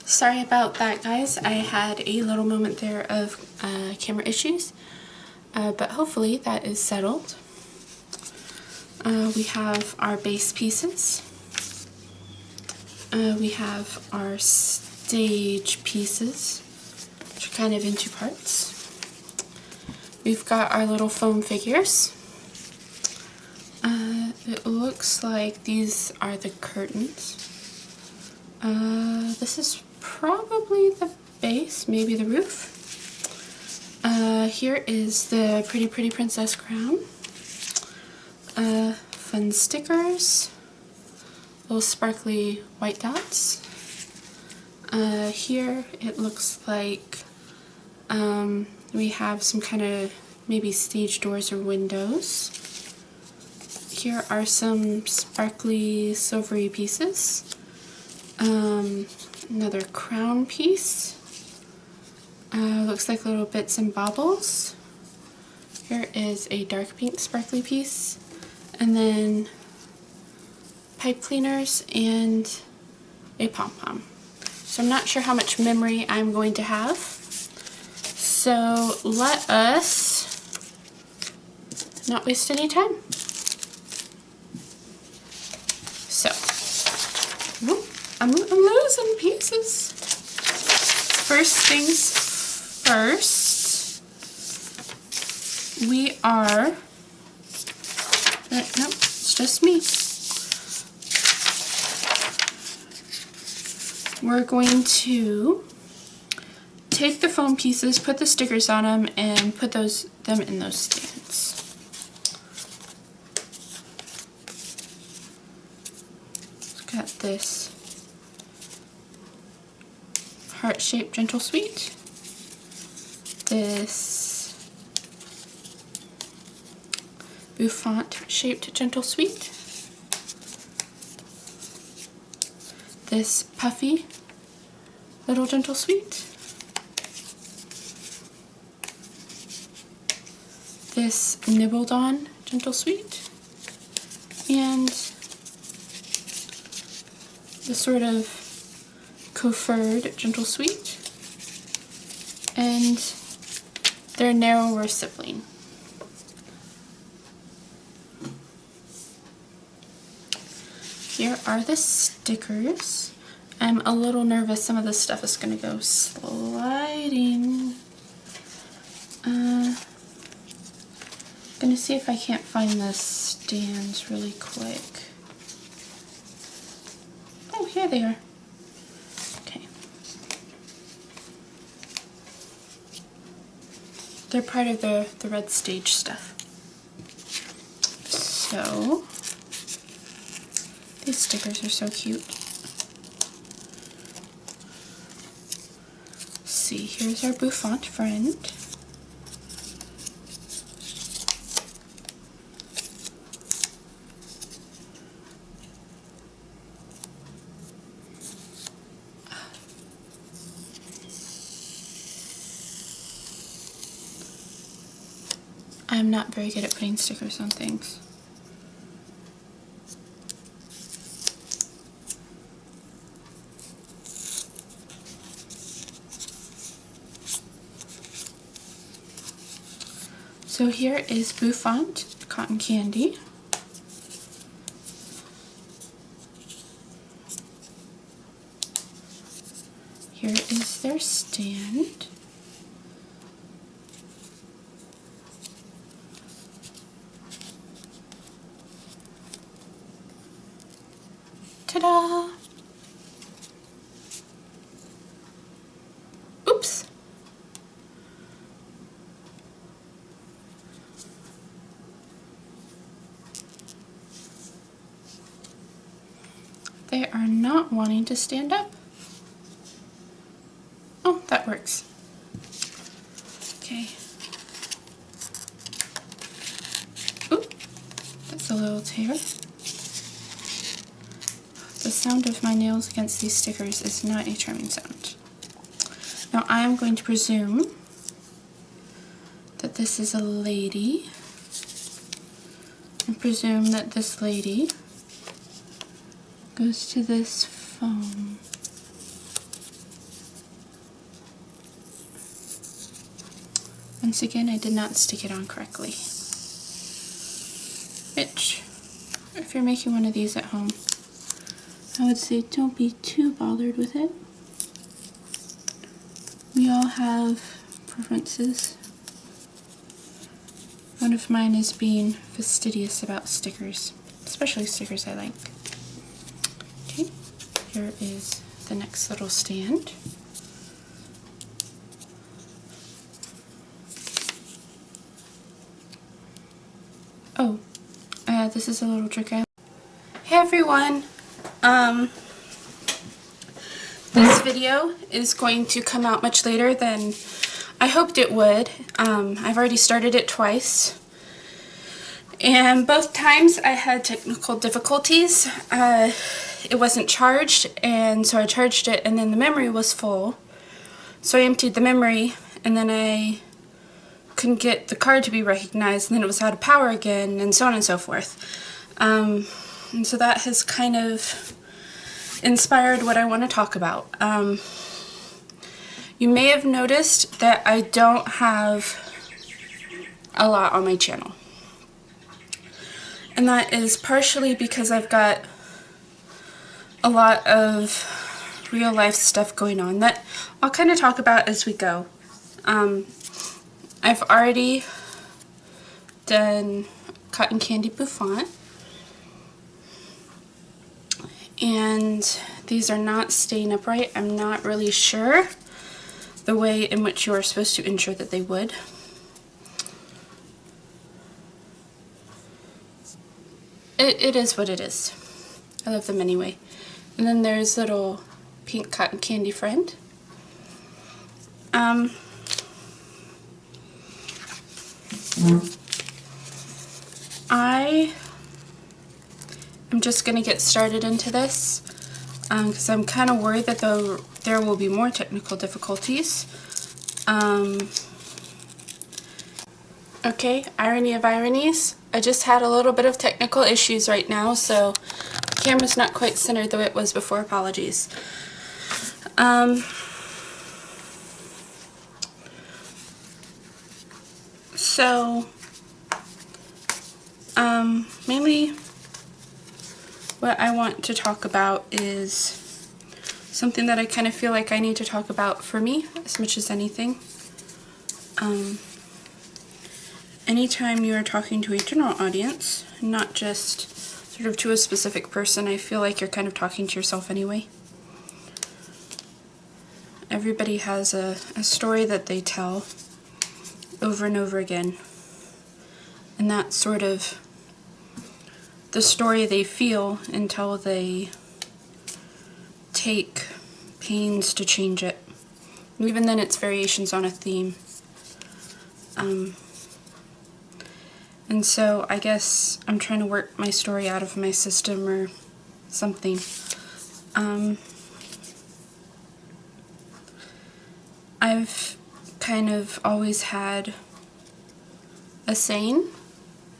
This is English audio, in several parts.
Sorry about that, guys. I had a little moment there of camera issues, but hopefully that is settled. We have our base pieces. We have our stage pieces, which are kind of in two parts. We've got our little foam figures. It looks like these are the curtains. This is probably the base, maybe the roof. Here is the Pretty Pretty Princess crown. Fun stickers. Little sparkly white dots. Here it looks like we have some kind of maybe stage doors or windows. Here are some sparkly silvery pieces. Another crown piece. Looks like little bits and baubles. Here is a dark pink sparkly piece. And then pipe cleaners and a pom-pom. So I'm not sure how much memory I'm going to have. So let us not waste any time. So, I'm losing pieces. First things first, we are, no, it's just me. We're going to take the foam pieces, put the stickers on them, and put them in those stands. Got this heart-shaped gentle sweet, this bouffant-shaped gentle sweet, this puffy little gentle sweet, this nibbled on gentle sweet, and the sort of coiffured gentle sweet, and their narrower sibling. Here are the stickers. I'm a little nervous some of this stuff is going to go sliding. I'm going to see if I can't find the stands really quick. Oh, here they are. Okay. They're part of the red stage stuff. So, these stickers are so cute. Let's see, here's our bouffant friend. I'm not very good at putting stickers on things. So here is Bouffant cotton candy. Here is their stand. Ta-da! Oops! They are not wanting to stand up. Oh, that works. Okay. Oop! That's a little tear. The sound of my nails against these stickers is not a charming sound. Now I am going to presume that this is a lady, and presume that this lady goes to this foam. Once again, I did not stick it on correctly. Which, if you're making one of these at home, I would say don't be too bothered with it. We all have preferences. One of mine is being fastidious about stickers, especially stickers I like. Okay, here is the next little stand. Oh, this is a little trick I... Hey everyone! This video is going to come out much later than I hoped it would. I've already started it twice, and both times I had technical difficulties. It wasn't charged, and so I charged it, and then the memory was full. So I emptied the memory, and then I couldn't get the card to be recognized, and then it was out of power again, and so on and so forth. And so that has kind of inspired what I want to talk about. You may have noticed that I don't have a lot on my channel. And that is partially because I've got a lot of real life stuff going on that I'll kind of talk about as we go. I've already done cotton candy bouffant, and these are not staying upright. I'm not really sure the way in which you are supposed to ensure that they would. It is what it is. I love them anyway. And then there's little pink cotton candy friend. I am just going to get started into this because I'm kind of worried that there will be more technical difficulties. Okay, irony of ironies. I just had a little bit of technical issues right now, so the camera's not quite centered the way it was before. Apologies. Mainly what I want to talk about is something that I kind of feel like I need to talk about for me as much as anything. Anytime you are talking to a general audience, not just sort of to a specific person, I feel like you're kind of talking to yourself anyway. Everybody has a story that they tell over and over again. And that's sort of the story they feel until they take pains to change it. And even then it's variations on a theme. And so I guess I'm trying to work my story out of my system or something. I've kind of always had a saying.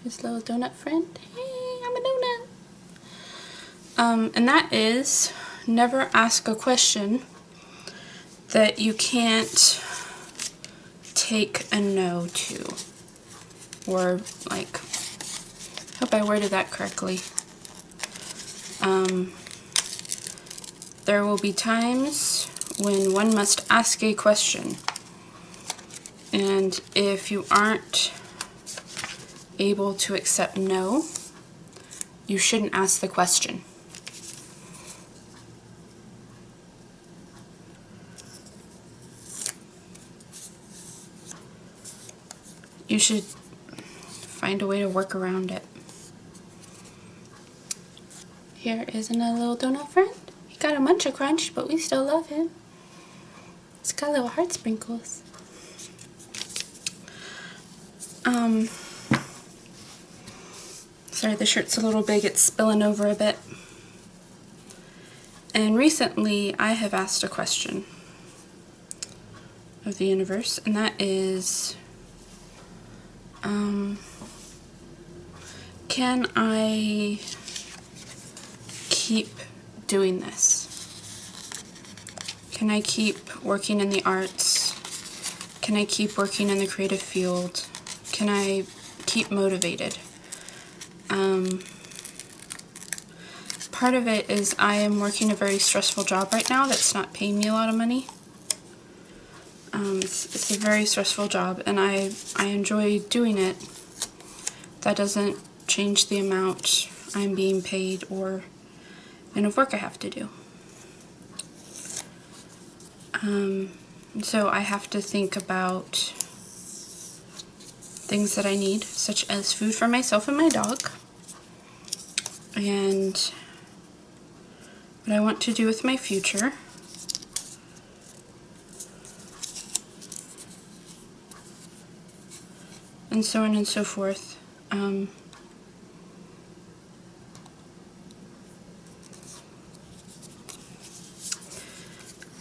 His little donut friend. Hey, I'm a donut. And that is, never ask a question that you can't take a no to. Or, like, I hope I worded that correctly. There will be times when one must ask a question. And if you aren't able to accept no, you shouldn't ask the question. You should find a way to work around it. Here is another little donut friend. He got a munch of crunch, but we still love him. It's got little heart sprinkles. Sorry, the shirt's a little big, it's spilling over a bit. And recently I have asked a question of the universe, and that is, can I keep doing this? Can I keep working in the arts? Can I keep working in the creative field? Can I keep motivated? Part of it is I am working a very stressful job right now that's not paying me a lot of money. It's a very stressful job, and I enjoy doing it. That doesn't change the amount I'm being paid or the amount of work I have to do. So I have to think about things that I need, such as food for myself and my dog, and what I want to do with my future. And so on and so forth.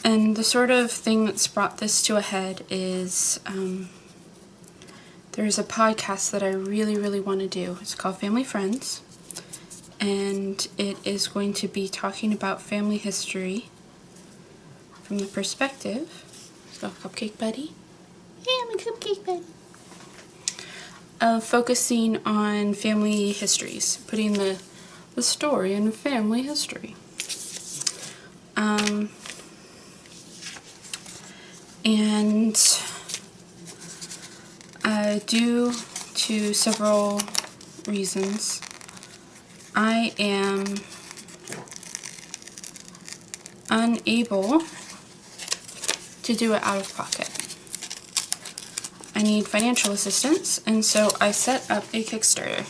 And the sort of thing that's brought this to a head is there's a podcast that I really, really want to do. It's called Family Friends. And it is going to be talking about family history from the perspective. So, cupcake buddy. Hey, I'm a cupcake buddy. Of focusing on family histories, putting the story in family history. And due to several reasons, I am unable to do it out of pocket. I need financial assistance, and so I set up a Kickstarter.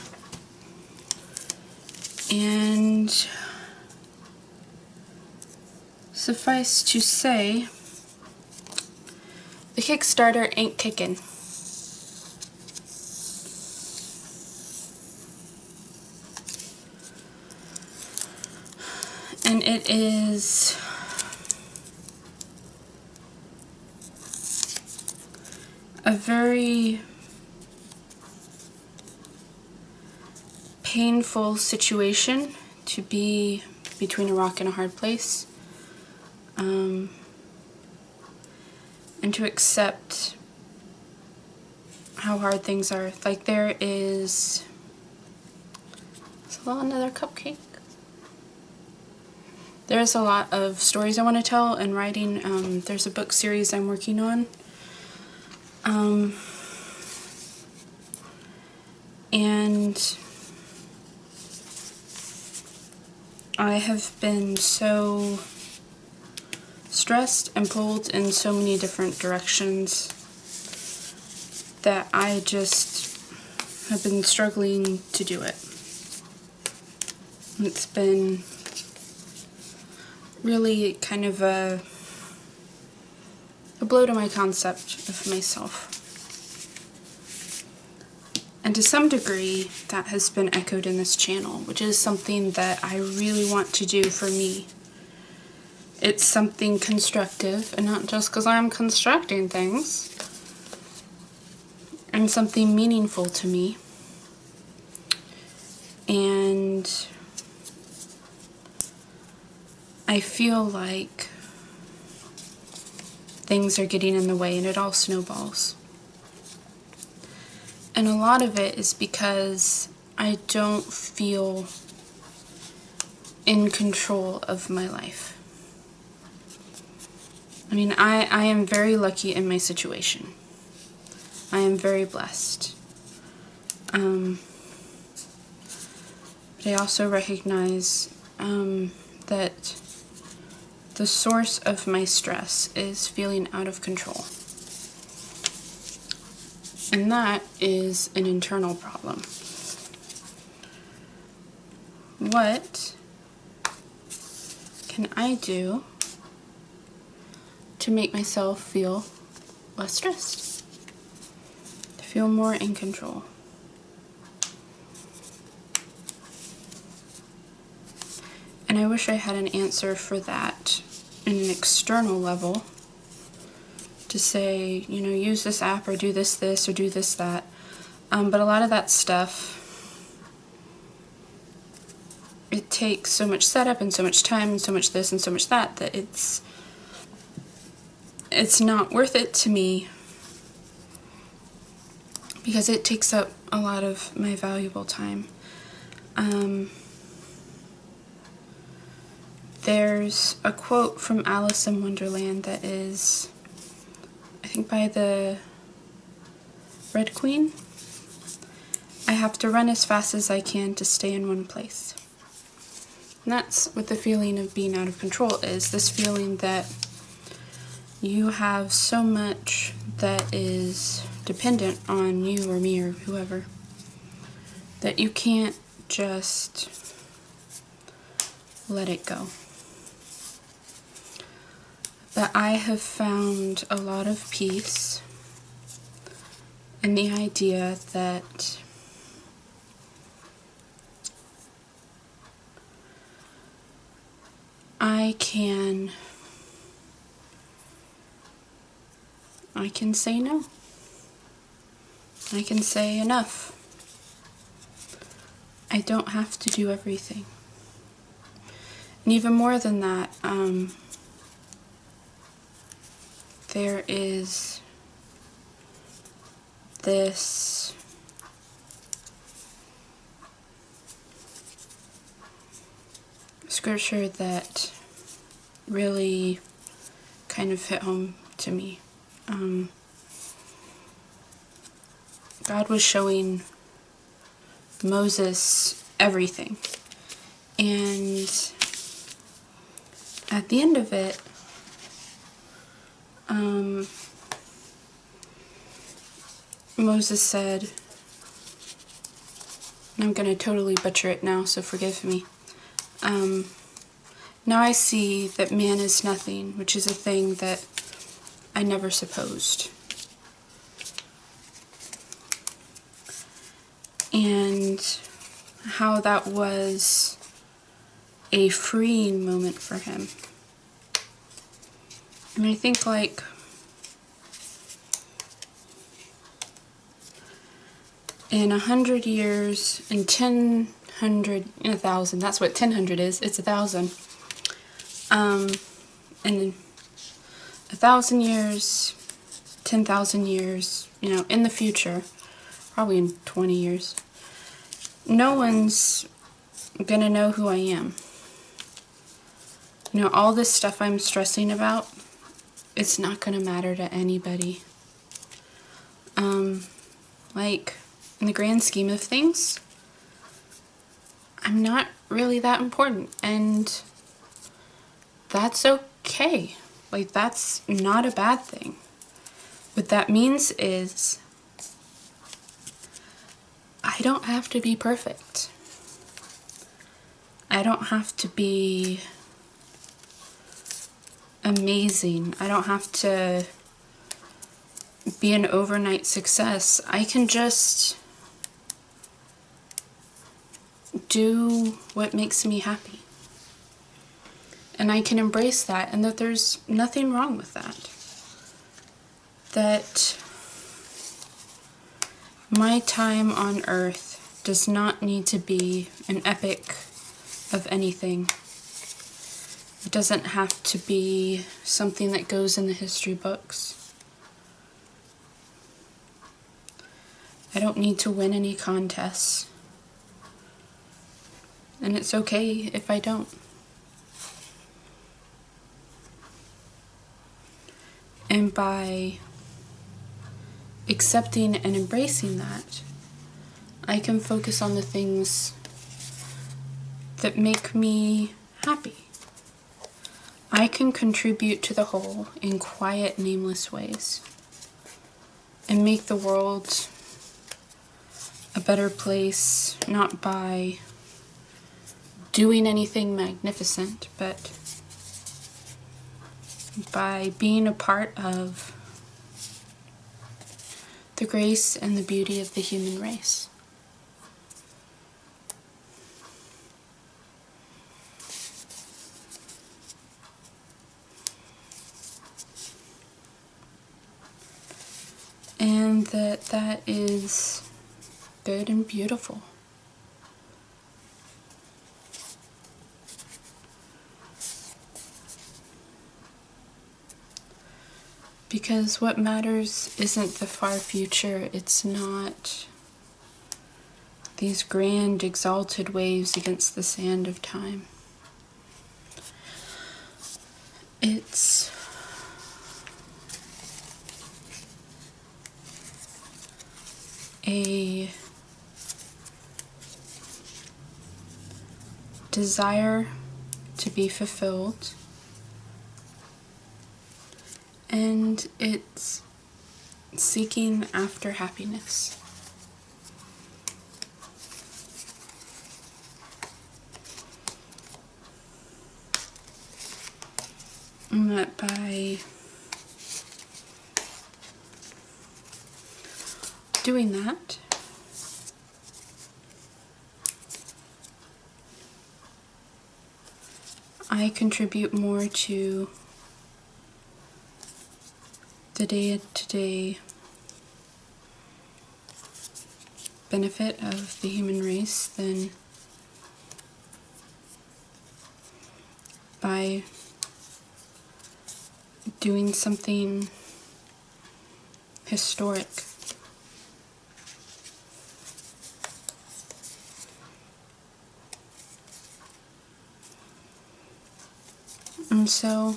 And suffice to say, the Kickstarter ain't kicking. And it is a very painful situation to be between a rock and a hard place, and to accept how hard things are. Like, there is another cupcake. There's a lot of stories I want to tell and writing. There's a book series I'm working on. And I have been so stressed and pulled in so many different directions that I just have been struggling to do it. It's been really kind of a blow to my concept of myself. And to some degree, that has been echoed in this channel, which is something that I really want to do for me. It's something constructive, and not just because I'm constructing things, and something meaningful to me. And I feel like things are getting in the way, and it all snowballs. And a lot of it is because I don't feel in control of my life. I mean, I am very lucky in my situation. I am very blessed. But I also recognize that the source of my stress is feeling out of control. And that is an internal problem. What can I do to make myself feel less stressed? To feel more in control? And I wish I had an answer for that in an external level. To say, you know, use this app or do this, or do this, that. But a lot of that stuff, it takes so much setup and so much time and so much this and so much that, that it's not worth it to me because it takes up a lot of my valuable time. There's a quote from Alice in Wonderland that is, I think, by the Red Queen. I have to run as fast as I can to stay in one place. And that's what the feeling of being out of control is. This feeling that you have so much that is dependent on you or me or whoever, that you can't just let it go. But I have found a lot of peace in the idea that I can say no. I can say enough. I don't have to do everything. And even more than that, there is this scripture that really kind of hit home to me. God was showing Moses everything, and at the end of it, Moses said, and I'm going to totally butcher it now, so forgive me. Now I see that man is nothing, which is a thing that I never supposed. And how that was a freeing moment for him. And I think, like, in 100 years, in 1,000, that's what 1,000 is, it's 1,000. In 1,000 years, 10,000 years, in the future, probably in 20 years, no one's gonna know who I am. All this stuff I'm stressing about, it's not gonna matter to anybody. Like, in the grand scheme of things, I'm not really that important, and that's okay. Like, that's not a bad thing. What that means is I don't have to be perfect. I don't have to be amazing. I don't have to be an overnight success. I can just do what makes me happy. And I can embrace that, and that there's nothing wrong with that. That my time on earth does not need to be an epic of anything. It doesn't have to be something that goes in the history books. I don't need to win any contests. And it's okay if I don't. And by accepting and embracing that, I can focus on the things that make me happy. I can contribute to the whole in quiet, nameless ways and make the world a better place, not by doing anything magnificent, but by being a part of the grace and the beauty of the human race. And that is good and beautiful. Because what matters isn't the far future, it's not these grand exalted waves against the sand of time. It's a desire to be fulfilled, and it's seeking after happiness. And that by doing that, I contribute more to the day-to-day benefit of the human race than by doing something historic. And so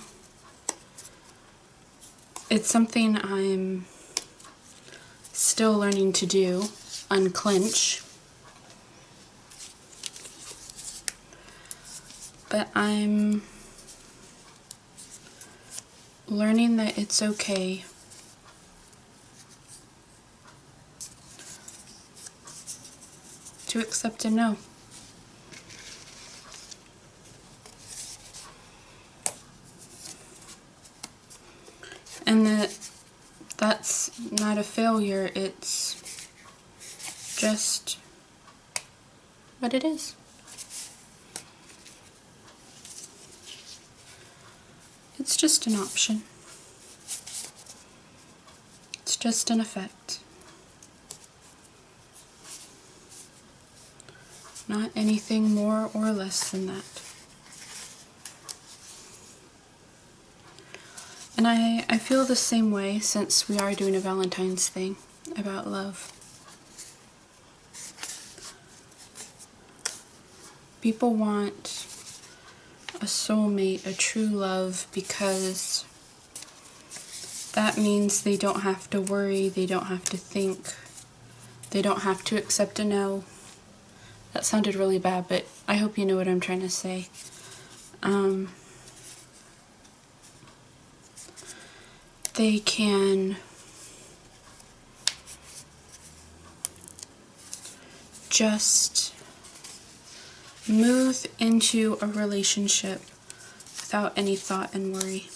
it's something I'm still learning to do, unclench. But I'm learning that it's okay to accept a no. And that's not a failure, it's just what it is. It's just an option. It's just an effect. Not anything more or less than that. And I feel the same way since we are doing a Valentine's thing about love. People want a soulmate, a true love, because that means they don't have to worry, they don't have to think, they don't have to accept a no. That sounded really bad, but I hope you know what I'm trying to say. They can just move into a relationship without any thought and worry.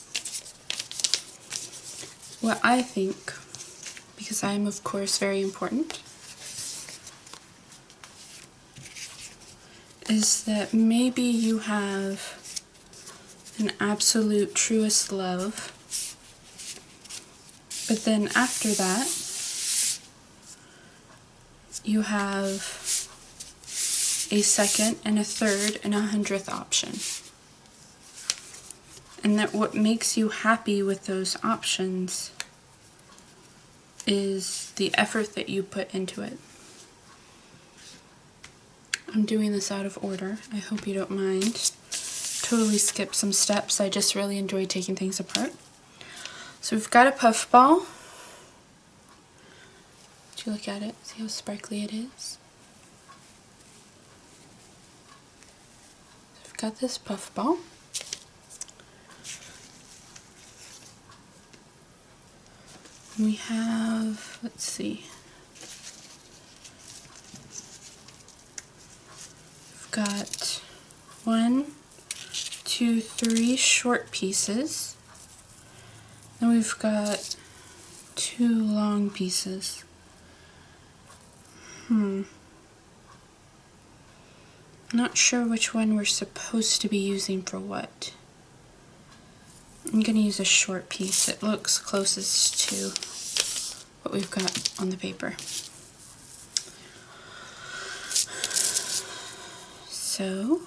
What I think, because I am of course very important, is that maybe you have an absolute truest love, but then after that, you have a second and a third and 100th option. And that what makes you happy with those options is the effort that you put into it. I'm doing this out of order. I hope you don't mind. Totally skipped some steps. I just really enjoy taking things apart. So we've got a puffball. Did you look at it? See how sparkly it is? We've got this puffball. We have, let's see, we've got 1, 2, 3 short pieces. Then we've got 2 long pieces. Not sure which one we're supposed to be using for what. I'm going to use a short piece. It looks closest to what we've got on the paper. So,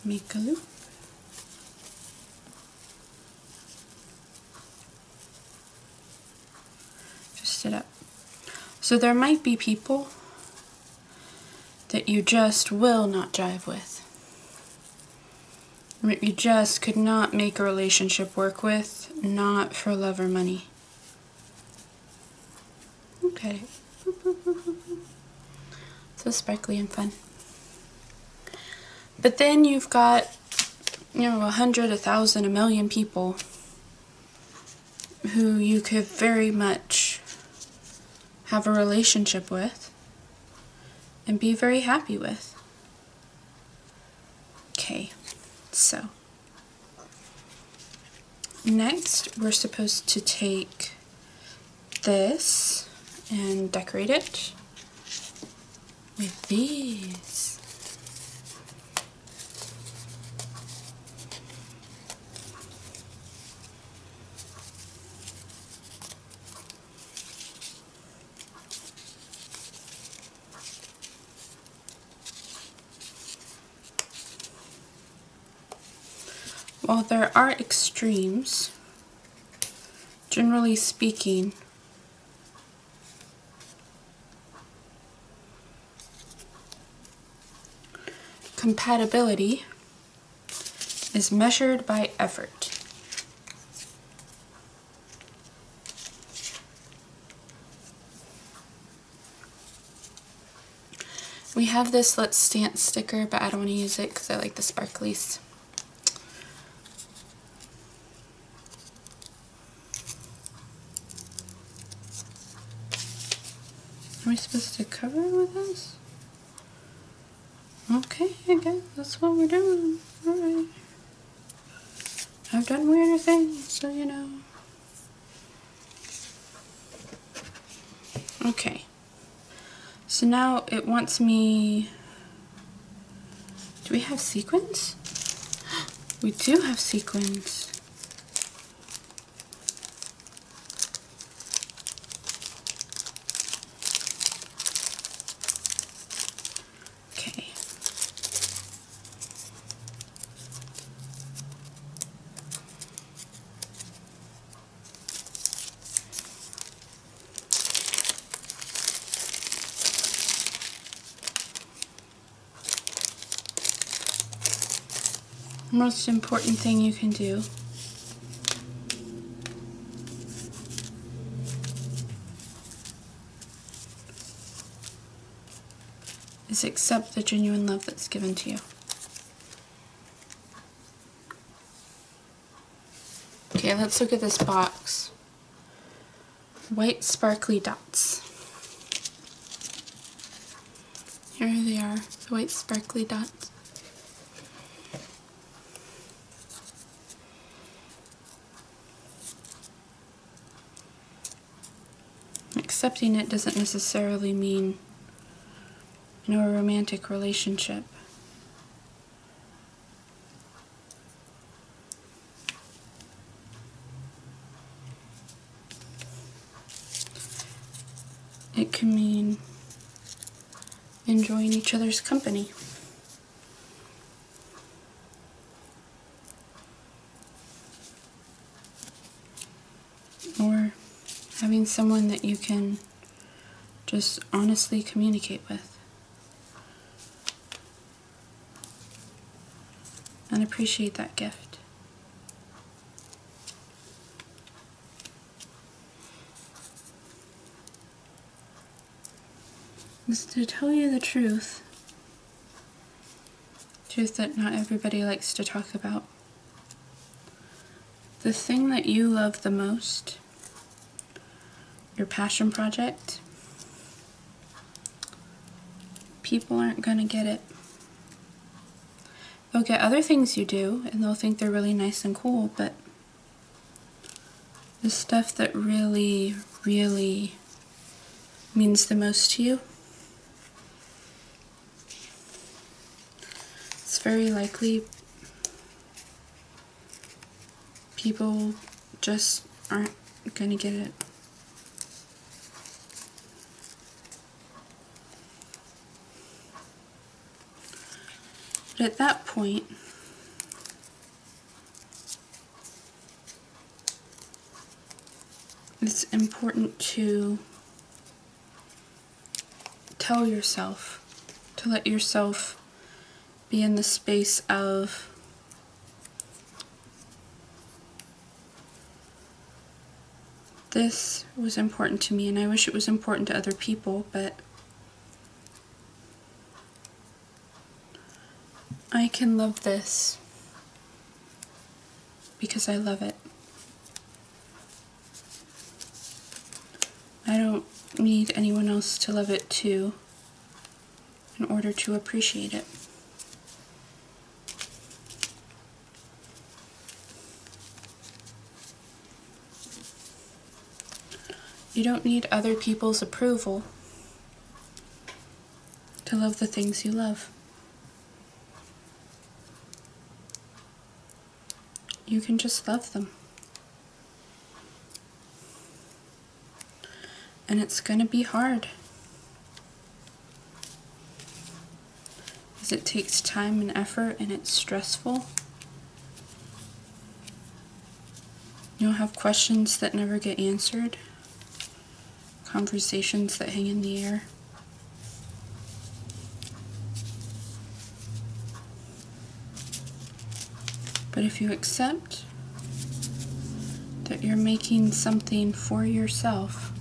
make a loop. So there might be people that you just will not jive with. That you just could not make a relationship work with, not for love or money. Okay. So sparkly and fun. But then you've got, 100, 1,000, a million people who you could very much have a relationship with and be very happy with. Okay, so next we're supposed to take this and decorate it with these. While there are extremes, generally speaking, compatibility is measured by effort. We have this Let's Dance sticker, but I don't want to use it because I like the sparklies. Are we supposed to cover it with this? Okay, I guess that's what we're doing. Alright. I've done weirder things, so you know. Okay. So now it wants me... Do we have sequins? We do have sequins. Okay. Most important thing you can do is accept the genuine love that's given to you. Okay, let's look at this box. White sparkly dots. Here they are, the white sparkly dots. Accepting it doesn't necessarily mean, a romantic relationship. It can mean enjoying each other's company. Or having someone that you can just honestly communicate with. And appreciate that gift. Just to tell you the truth that not everybody likes to talk about. The thing that you love the most, your passion project, people aren't gonna get it. They'll get other things you do, and they'll think they're really nice and cool, but the stuff that really, really means the most to you, it's very likely people just aren't gonna get it. But at that point, it's important to tell yourself, to let yourself be in the space of this was important to me, and I wish it was important to other people, but I can love this because I love it. I don't need anyone else to love it too in order to appreciate it. You don't need other people's approval to love the things you love. You can just love them. And it's going to be hard, because it takes time and effort, and it's stressful. You'll have questions that never get answered, conversations that hang in the air. But if you accept that you're making something for yourself,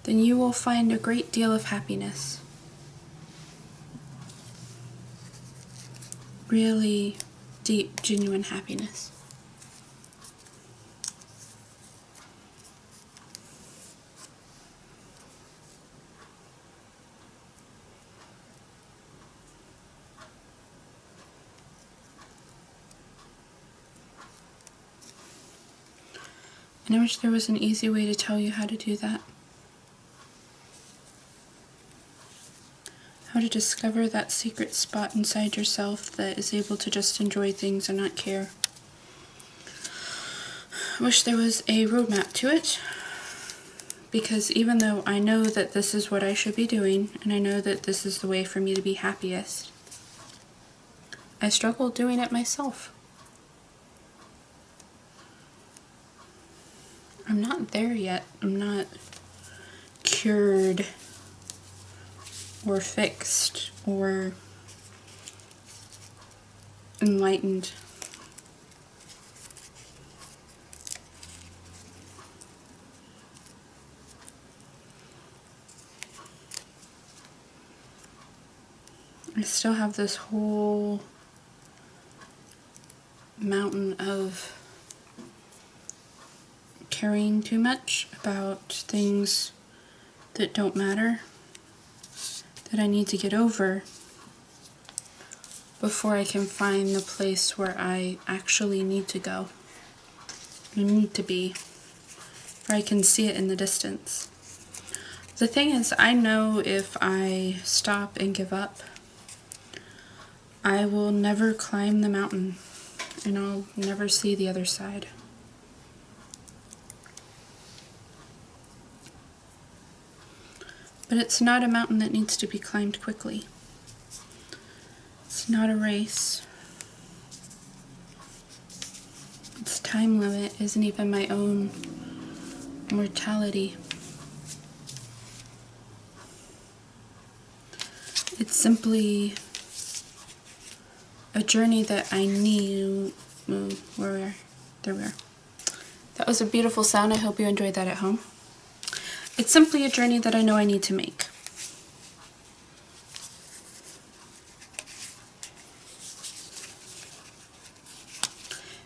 then you will find a great deal of happiness. Really deep, genuine happiness. And I wish there was an easy way to tell you how to do that. How to discover that secret spot inside yourself that is able to just enjoy things and not care. I wish there was a roadmap to it, because even though I know that this is what I should be doing, and I know that this is the way for me to be happiest, I struggle doing it myself. I'm not there yet. I'm not cured or fixed or enlightened. I still have this whole mountain of caring too much about things that don't matter, that I need to get over before I can find the place where I actually need to go, I need to be, where I can see it in the distance. The thing is, I know if I stop and give up, I will never climb the mountain, and I'll never see the other side. But it's not a mountain that needs to be climbed quickly. It's not a race. Its time limit isn't even my own mortality. It's simply a journey that I knew. There we are. That was a beautiful sound. I hope you enjoyed that at home. It's simply a journey that I know I need to make.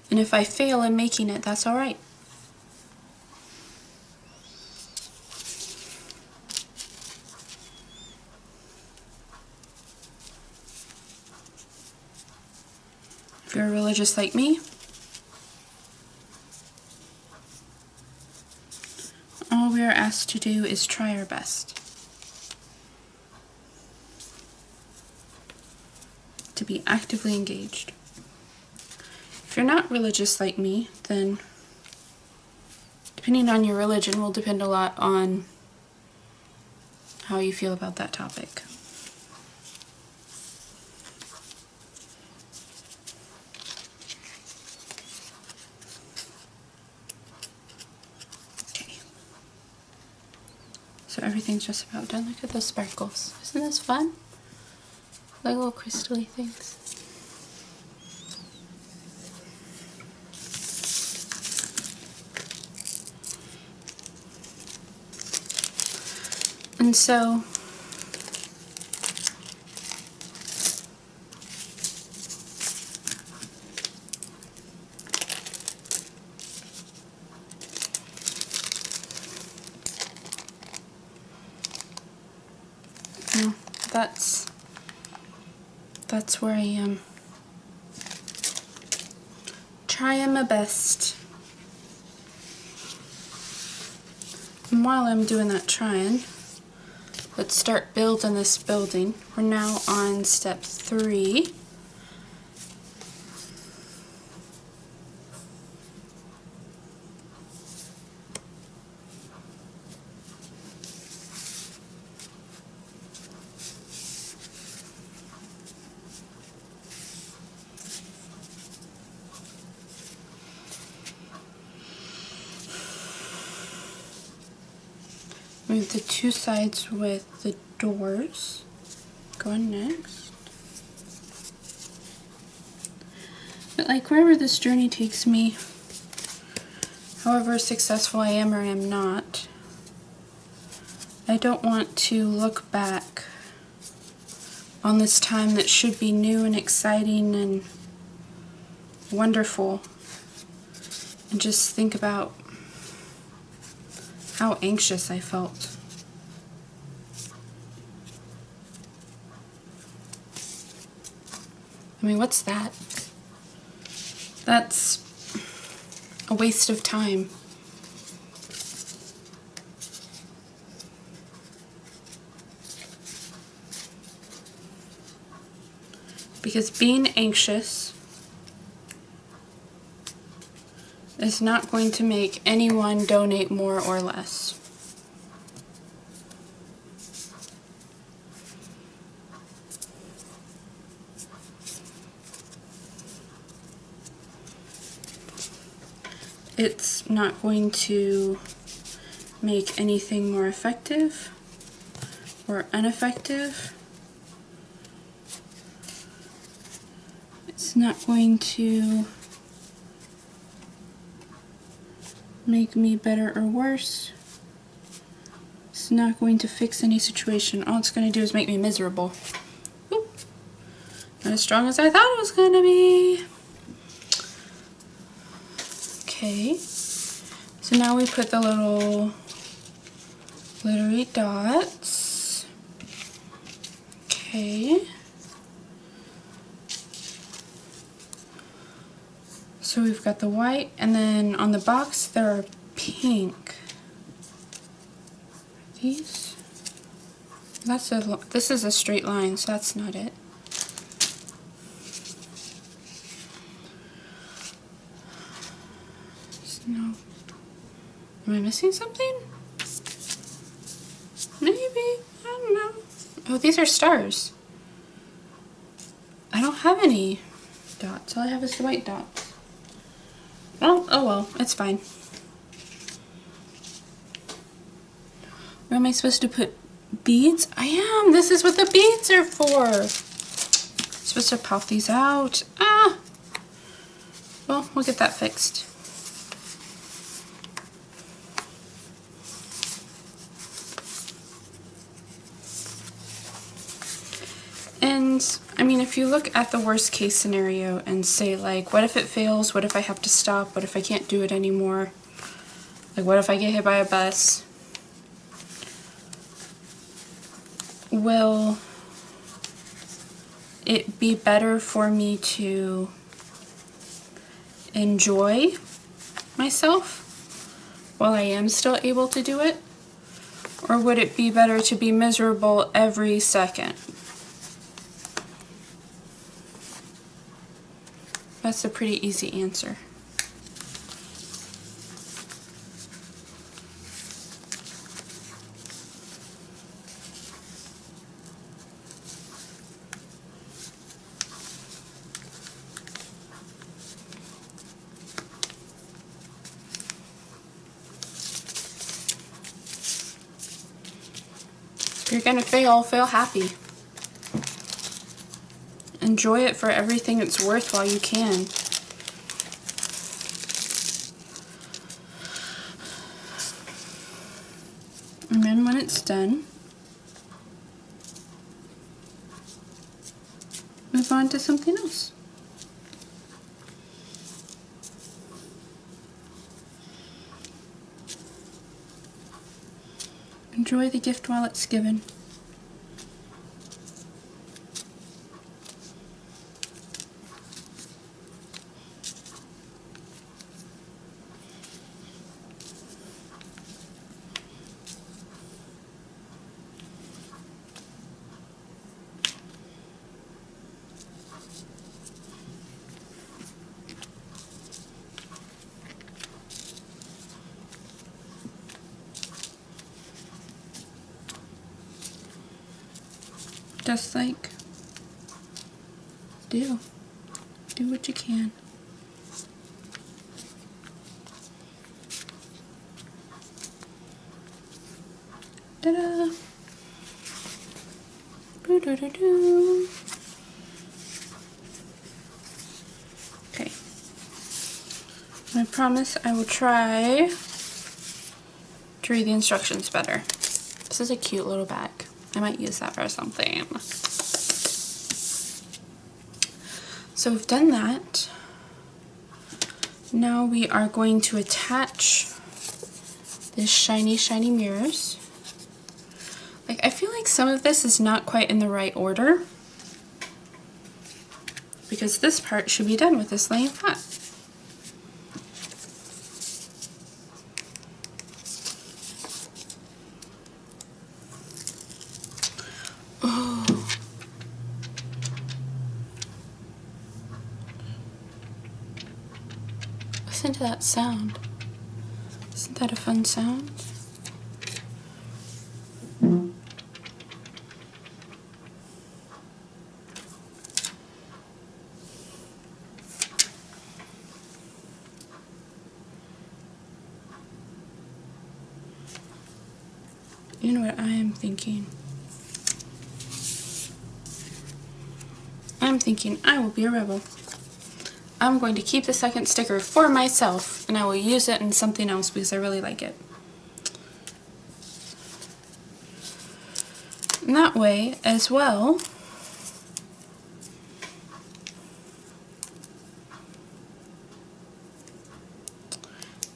And if I fail in making it, that's all right. If you're religious like me, all we are asked to do is try our best to be actively engaged. If you're not religious like me, then depending on your religion will depend a lot on how you feel about that topic. everything's just about done. Look at those sparkles. Isn't this fun? Like little crystally things. And so that's where I am. Trying my best. And while I'm doing that trying, let's start building this building. We're now on step 3. Move the 2 sides with the doors. Go on next. But like wherever this journey takes me, however successful I am or am not, I don't want to look back on this time that should be new and exciting and wonderful and just think about how anxious I felt. I mean, what's that? That's a waste of time. Because being anxious is not going to make anyone donate more or less. It's not going to make anything more effective or ineffective. It's not going to make me better or worse. It's not going to fix any situation. All it's going to do is make me miserable. Oop. Not as strong as I thought it was going to be. Okay. So now we put the little glittery dots. Okay. So we've got the white, and then on the box there are pink. These? This is a straight line, so that's not it. No. Am I missing something? Maybe. I don't know. Oh, these are stars. I don't have any dots. All I have is the white dots. Oh well, it's fine. Where am I supposed to put beads? I am! This is what the beads are for! I'm supposed to pop these out. Ah! Well, we'll get that fixed. And, I mean, if you look at the worst case scenario and say, like, what if it fails? What if I have to stop? What if I can't do it anymore? Like, what if I get hit by a bus? Will it be better for me to enjoy myself while I am still able to do it? Or would it be better to be miserable every second? That's a pretty easy answer. If you're gonna fail, fail happy. Enjoy it for everything it's worth while you can. And then when it's done, move on to something else. Enjoy the gift while it's given. Just like, do what you can. Ta-da! Doo-doo-doo-doo. Okay. I promise I will try to read the instructions better. This is a cute little bag. I might use that for something. So we've done that. Now we are going to attach these shiny, shiny mirrors. Like, I feel like some of this is not quite in the right order, because this part should be done with this laying flat. Oh. Listen to that sound. Isn't that a fun sound? You know what I am thinking? I'm thinking I will be a rebel. I'm going to keep the second sticker for myself, and I will use it in something else because I really like it. And that way, as well,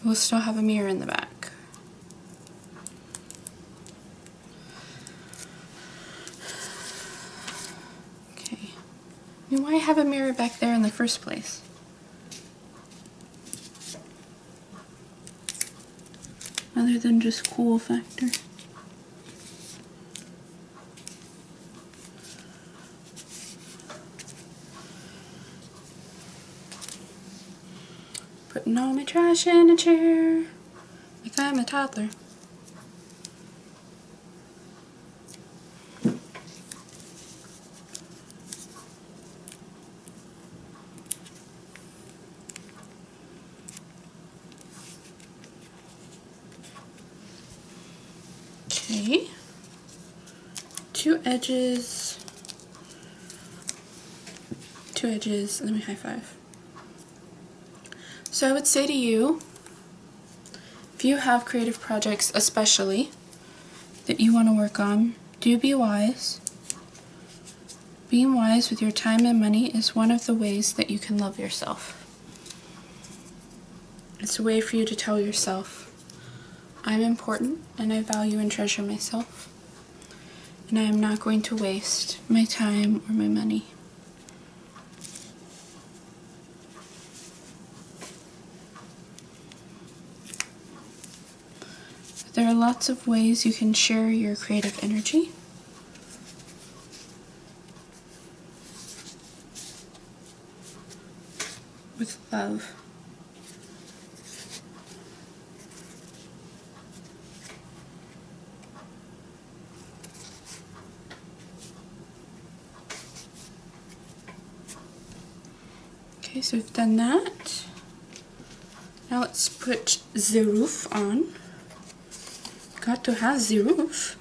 we'll still have a mirror in the back. Okay. I mean, why have a mirror back there in the first place? Other than just cool factor. Putting all my trash in a chair like I'm a toddler. Okay, two edges, let me high five. So I would say to you, if you have creative projects especially that you want to work on, do be wise. Being wise with your time and money is one of the ways that you can love yourself. It's a way for you to tell yourself, I'm important and I value and treasure myself, and I am not going to waste my time or my money. There are lots of ways you can share your creative energy. With love. Okay, so we've done that. Now let's put the roof on. Got to have the roof.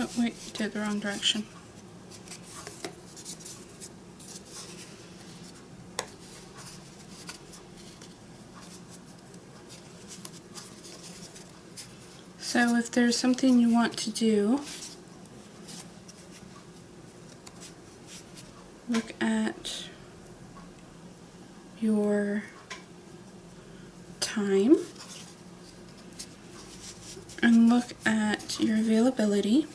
Oh wait, did it the wrong direction. So if there's something you want to do, look at your time and look at your availability.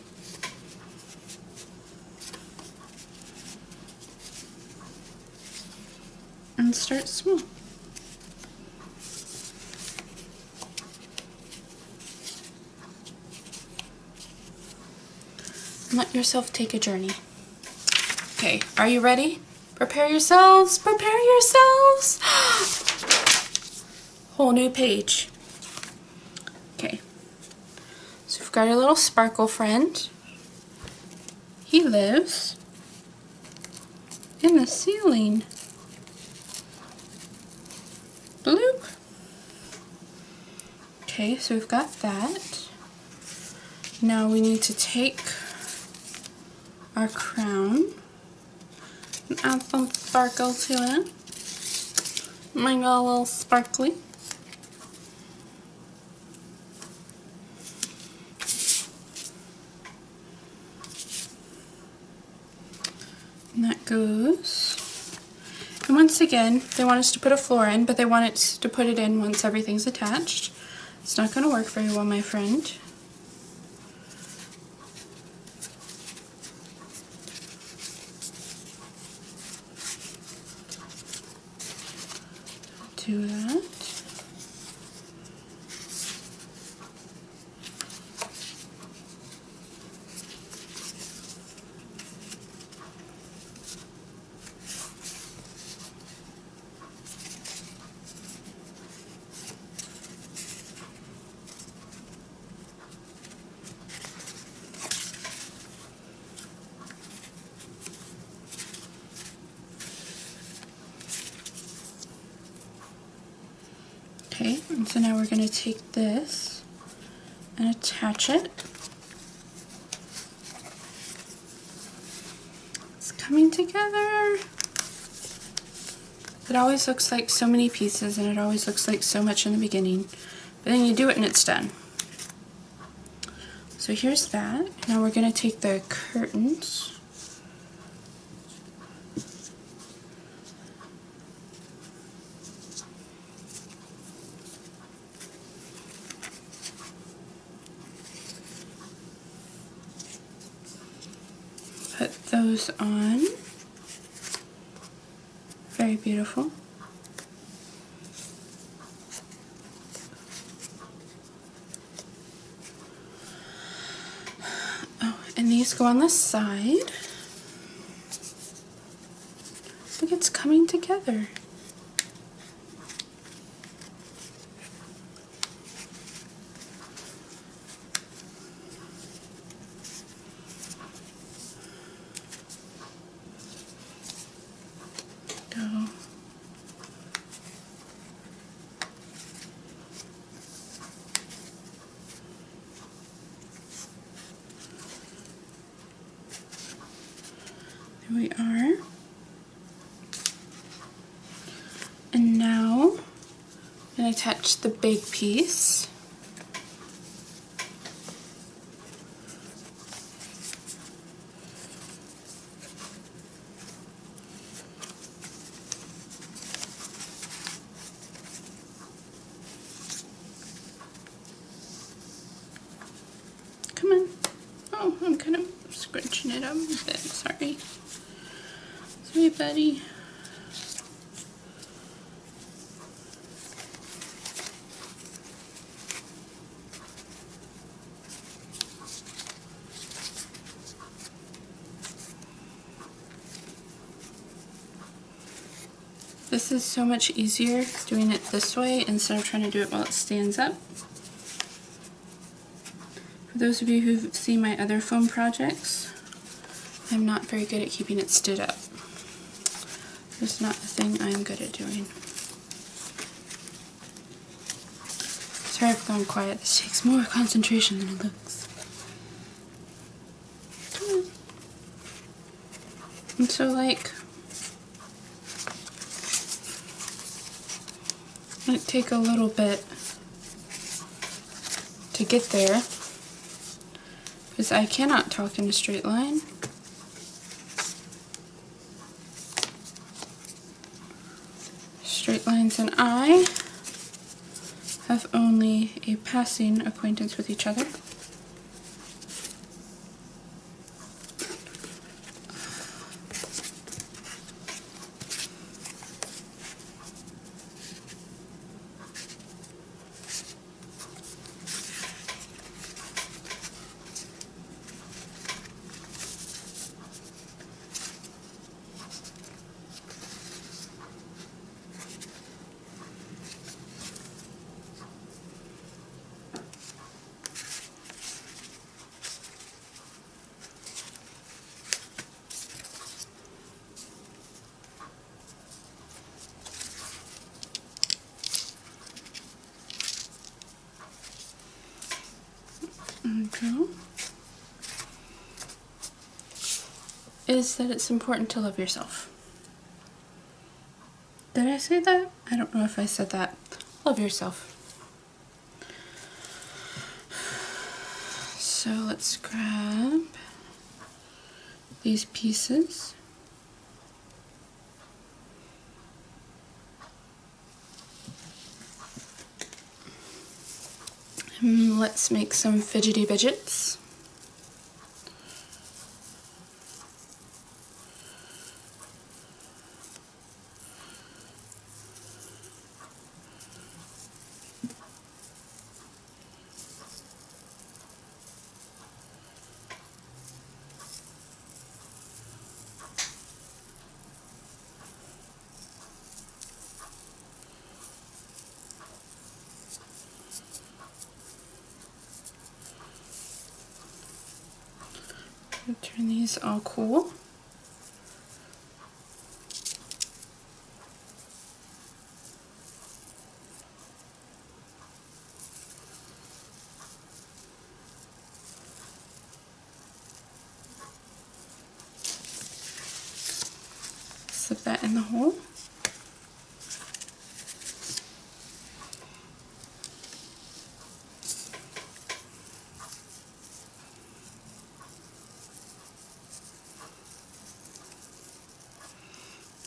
And start small. And let yourself take a journey. Okay, are you ready? Prepare yourselves, prepare yourselves! Whole new page. Okay, so we've got our little sparkle friend. He lives in the ceiling. Bloop. Okay, so we've got that. Now we need to take our crown and add some sparkle to it. Make it a little sparkly. And that goes. And once again, they want us to put a floor in, but they want us to put it in once everything's attached. It's not going to work very well, my friend. Do that. Okay, and so now we're going to take this and attach it. It's coming together. It always looks like so many pieces and it always looks like so much in the beginning, but then you do it and it's done. So here's that. Now we're going to take the curtains. Put those on. Very beautiful. Oh, and these go on the side. Look, it's coming together. Go. There we are. And now I'm going to attach the big piece. Come on. Oh, I'm kind of scrunching it up a bit. Sorry. Sorry, buddy. This is so much easier doing it this way instead of trying to do it while it stands up. For those of you who've seen my other foam projects, I'm not very good at keeping it stood up. It's not the thing I'm good at doing. Sorry if I'm going quiet. This takes more concentration than it looks. And so like, it might take a little bit to get there, because I cannot talk in a straight line. Straight lines and I have only a passing acquaintance with each other. Okay. Is that it's important to love yourself. Did I say that? I don't know if I said that. Love yourself. So let's grab these pieces. And let's make some fidgety bidgets. Turn these all cool. Slip that in the hole.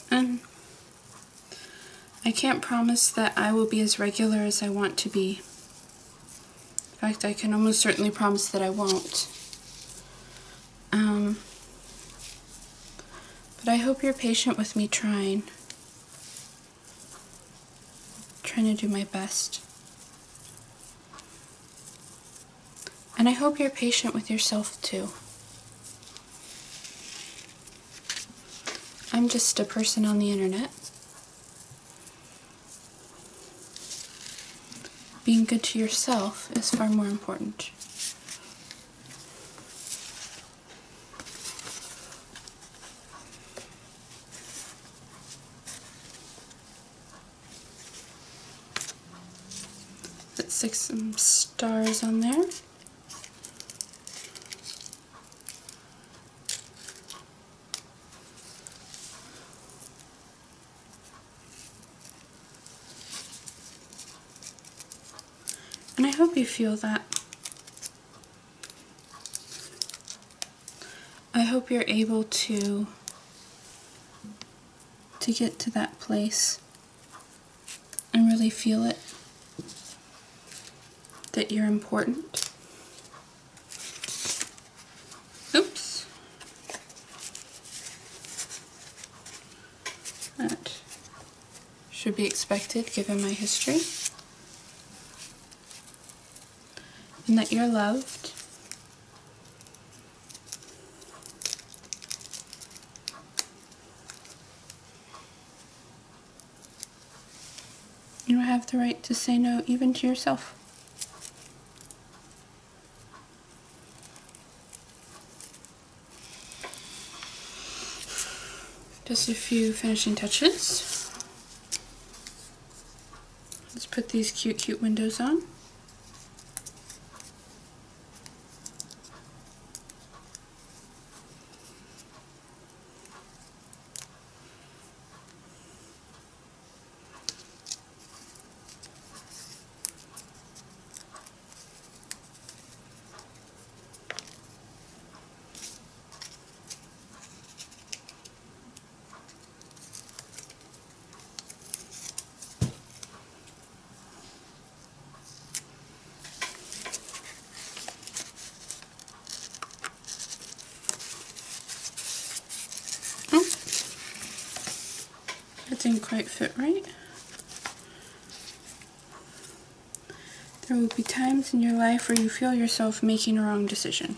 And I can't promise that I will be as regular as I want to be. In fact, I can almost certainly promise that I won't. But I hope you're patient with me trying to do my best. And I hope you're patient with yourself too. I'm just a person on the internet. Being good to yourself is far more important. Let's stick some stars on there. And I hope you feel that. I hope you're able to get to that place and really feel it, that you're important. Oops. That should be expected given my history. And that you're loved. You have the right to say no even to yourself. Just a few finishing touches. Let's put these cute windows on. That didn't quite fit right. There will be times in your life where you feel yourself making a wrong decision.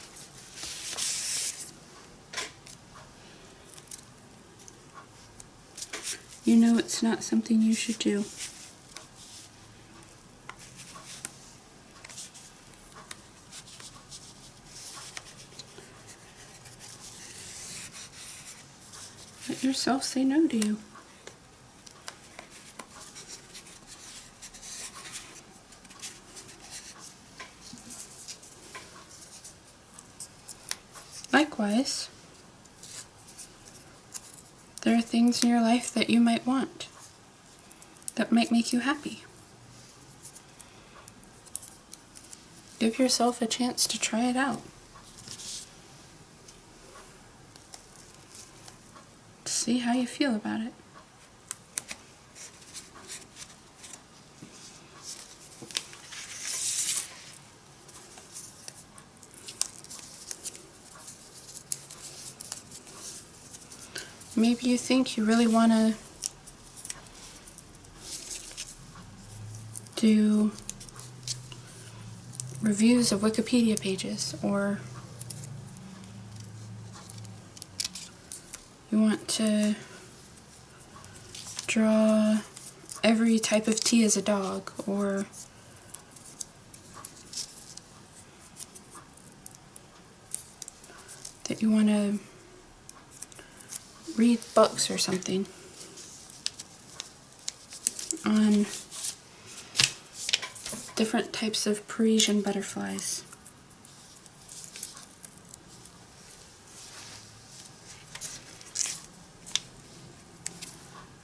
You know it's not something you should do. Let yourself say no to you. Likewise, there are things in your life that you might want, that might make you happy. Give yourself a chance to try it out. See how you feel about it. Maybe you think you really want to do reviews of Wikipedia pages, or you want to draw every type of tea as a dog, or that you want to read books or something on different types of Parisian butterflies.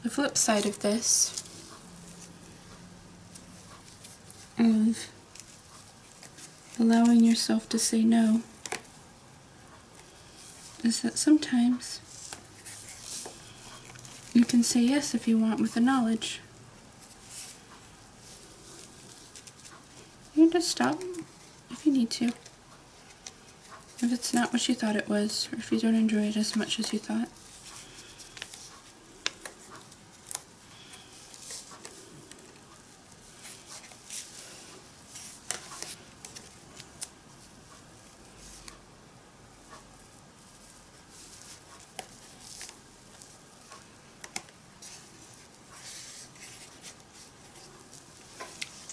The flip side of this, of allowing yourself to say no, is that sometimes you can say yes if you want with the knowledge. You can just stop if you need to. If it's not what you thought it was, or if you don't enjoy it as much as you thought.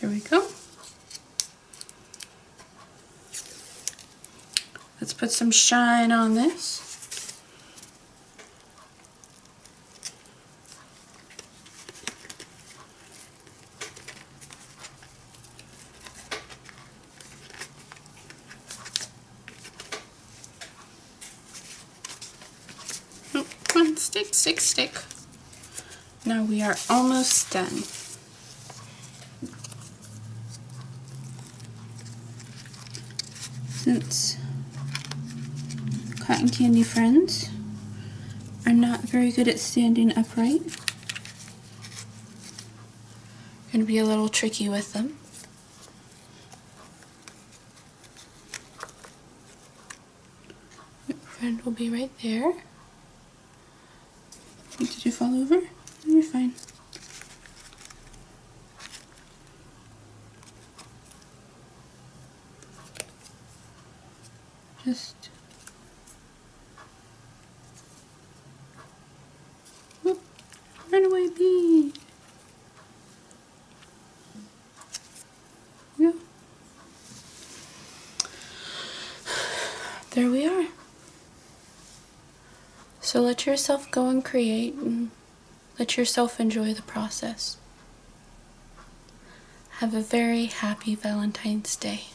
There we go. Let's put some shine on this. Oh, come on, stick, stick, stick. Now we are almost done. Since cotton candy friends are not very good at standing upright, going to be a little tricky with them. Your friend will be right there. Did you fall over? No, you're fine. Just whoop, run away, bee. Yeah. There we are. So let yourself go and create, and let yourself enjoy the process. Have a very happy Valentine's Day.